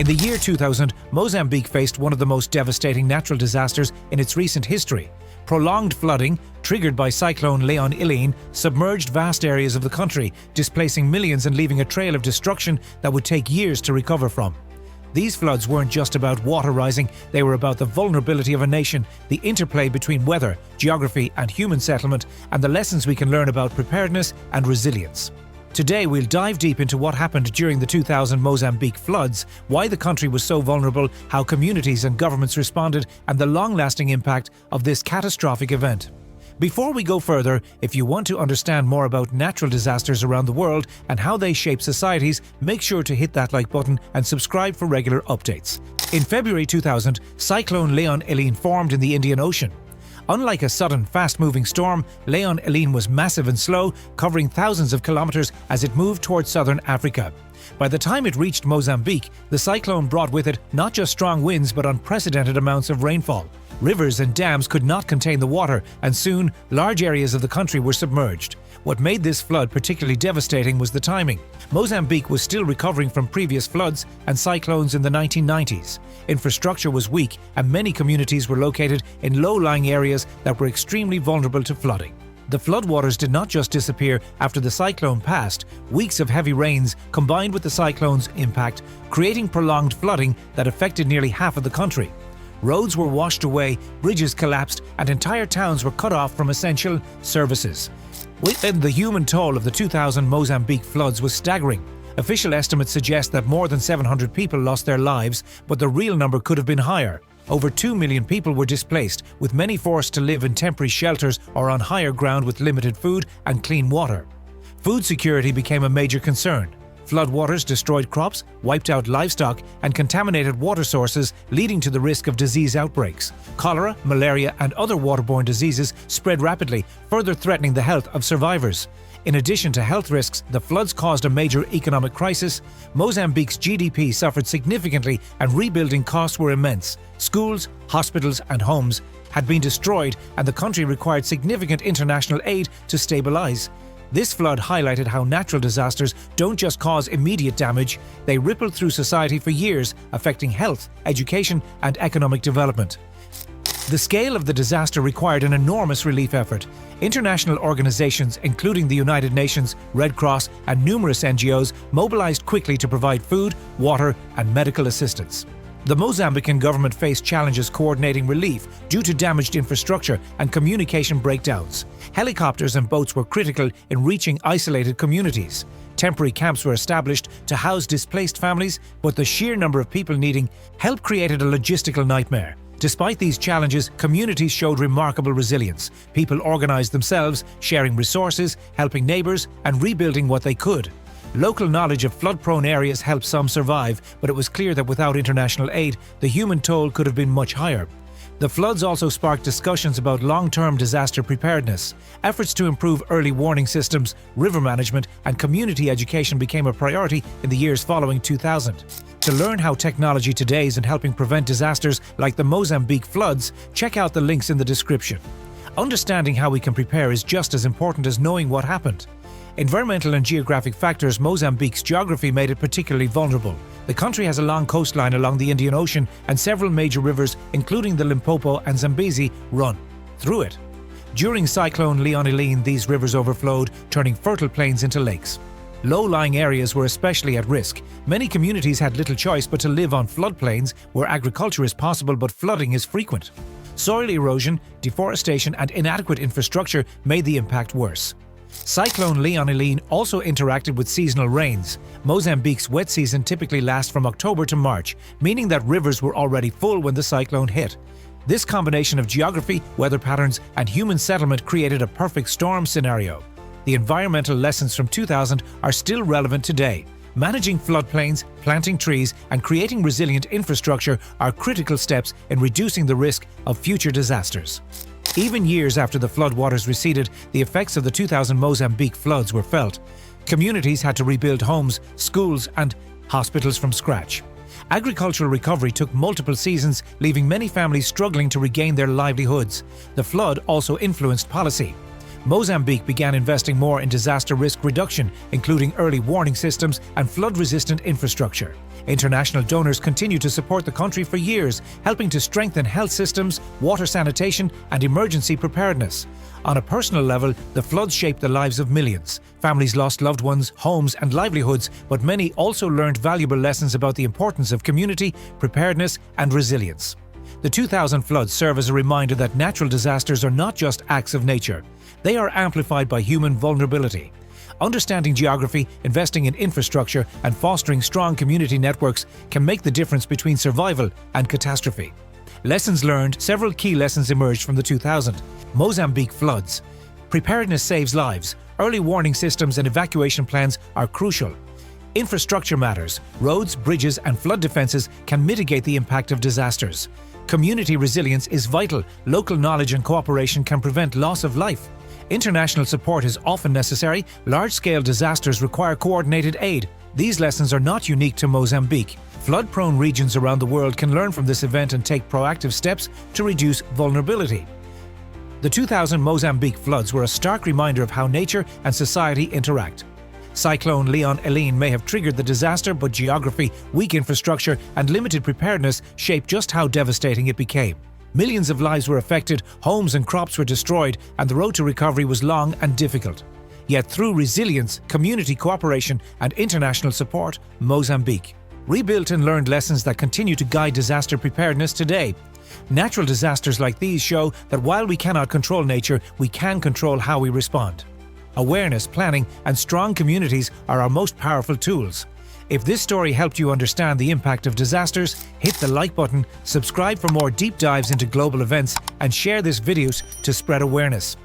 In the year 2000, Mozambique faced one of the most devastating natural disasters in its recent history. Prolonged flooding, triggered by Cyclone Leon Eline, submerged vast areas of the country, displacing millions and leaving a trail of destruction that would take years to recover from. These floods weren't just about water rising, they were about the vulnerability of a nation, the interplay between weather, geography and human settlement, and the lessons we can learn about preparedness and resilience. Today we'll dive deep into what happened during the 2000 Mozambique floods, why the country was so vulnerable, how communities and governments responded, and the long-lasting impact of this catastrophic event. Before we go further, if you want to understand more about natural disasters around the world and how they shape societies, make sure to hit that like button and subscribe for regular updates. In February 2000, Cyclone Leon Eline formed in the Indian Ocean. Unlike a sudden, fast-moving storm, Leon Eline was massive and slow, covering thousands of kilometers as it moved towards southern Africa. By the time it reached Mozambique, the cyclone brought with it not just strong winds but unprecedented amounts of rainfall. Rivers and dams could not contain the water, and soon, large areas of the country were submerged. What made this flood particularly devastating was the timing. Mozambique was still recovering from previous floods and cyclones in the 1990s. Infrastructure was weak, and many communities were located in low-lying areas that were extremely vulnerable to flooding. The floodwaters did not just disappear after the cyclone passed. Weeks of heavy rains combined with the cyclone's impact, creating prolonged flooding that affected nearly half of the country. Roads were washed away, bridges collapsed, and entire towns were cut off from essential services. The human toll of the 2000 Mozambique floods was staggering. Official estimates suggest that more than 700 people lost their lives, but the real number could have been higher. Over 2 million people were displaced, with many forced to live in temporary shelters or on higher ground with limited food and clean water. Food security became a major concern. Floodwaters destroyed crops, wiped out livestock, and contaminated water sources, leading to the risk of disease outbreaks. Cholera, malaria, and other waterborne diseases spread rapidly, further threatening the health of survivors. In addition to health risks, the floods caused a major economic crisis. Mozambique's GDP suffered significantly and rebuilding costs were immense. Schools, hospitals, and homes had been destroyed, and the country required significant international aid to stabilize. This flood highlighted how natural disasters don't just cause immediate damage, they ripple through society for years, affecting health, education, and economic development. The scale of the disaster required an enormous relief effort. International organizations, including the United Nations, Red Cross, and numerous NGOs, mobilized quickly to provide food, water, and medical assistance. The Mozambican government faced challenges coordinating relief due to damaged infrastructure and communication breakdowns. Helicopters and boats were critical in reaching isolated communities. Temporary camps were established to house displaced families, but the sheer number of people needing help created a logistical nightmare. Despite these challenges, communities showed remarkable resilience. People organized themselves, sharing resources, helping neighbors, and rebuilding what they could. Local knowledge of flood-prone areas helped some survive, but it was clear that without international aid, the human toll could have been much higher. The floods also sparked discussions about long-term disaster preparedness. Efforts to improve early warning systems, river management, and community education became a priority in the years following 2000. To learn how technology today is in helping prevent disasters like the Mozambique floods, check out the links in the description. Understanding how we can prepare is just as important as knowing what happened. Environmental and geographic factors. Mozambique's geography made it particularly vulnerable. The country has a long coastline along the Indian Ocean, and several major rivers, including the Limpopo and Zambezi, run through it. During Cyclone Leon Eline, these rivers overflowed, turning fertile plains into lakes. Low-lying areas were especially at risk. Many communities had little choice but to live on floodplains where agriculture is possible but flooding is frequent. Soil erosion, deforestation, and inadequate infrastructure made the impact worse. Cyclone Leon Eline also interacted with seasonal rains. Mozambique's wet season typically lasts from October to March, meaning that rivers were already full when the cyclone hit. This combination of geography, weather patterns, and human settlement created a perfect storm scenario. The environmental lessons from 2000 are still relevant today. Managing floodplains, planting trees, and creating resilient infrastructure are critical steps in reducing the risk of future disasters. Even years after the floodwaters receded, the effects of the 2000 Mozambique floods were felt. Communities had to rebuild homes, schools, and hospitals from scratch. Agricultural recovery took multiple seasons, leaving many families struggling to regain their livelihoods. The flood also influenced policy. Mozambique began investing more in disaster risk reduction, including early warning systems and flood-resistant infrastructure. International donors continue to support the country for years, helping to strengthen health systems, water sanitation, and emergency preparedness. On a personal level, the floods shaped the lives of millions. Families lost loved ones, homes, and livelihoods, but many also learned valuable lessons about the importance of community, preparedness, and resilience. The 2000 floods serve as a reminder that natural disasters are not just acts of nature. They are amplified by human vulnerability. Understanding geography, investing in infrastructure, and fostering strong community networks can make the difference between survival and catastrophe. Lessons learned. Several key lessons emerged from the 2000 Mozambique floods. Preparedness saves lives. Early warning systems and evacuation plans are crucial. Infrastructure matters. Roads, bridges, and flood defenses can mitigate the impact of disasters. Community resilience is vital. Local knowledge and cooperation can prevent loss of life. International support is often necessary. Large-scale disasters require coordinated aid. These lessons are not unique to Mozambique. Flood-prone regions around the world can learn from this event and take proactive steps to reduce vulnerability. The 2000 Mozambique floods were a stark reminder of how nature and society interact. Cyclone Leon Eline may have triggered the disaster, but geography, weak infrastructure, and limited preparedness shaped just how devastating it became. Millions of lives were affected, homes and crops were destroyed, and the road to recovery was long and difficult. Yet through resilience, community cooperation, and international support, Mozambique rebuilt and learned lessons that continue to guide disaster preparedness today. Natural disasters like these show that while we cannot control nature, we can control how we respond. Awareness, planning, and strong communities are our most powerful tools. If this story helped you understand the impact of disasters, hit the like button, subscribe for more deep dives into global events, and share this video to spread awareness.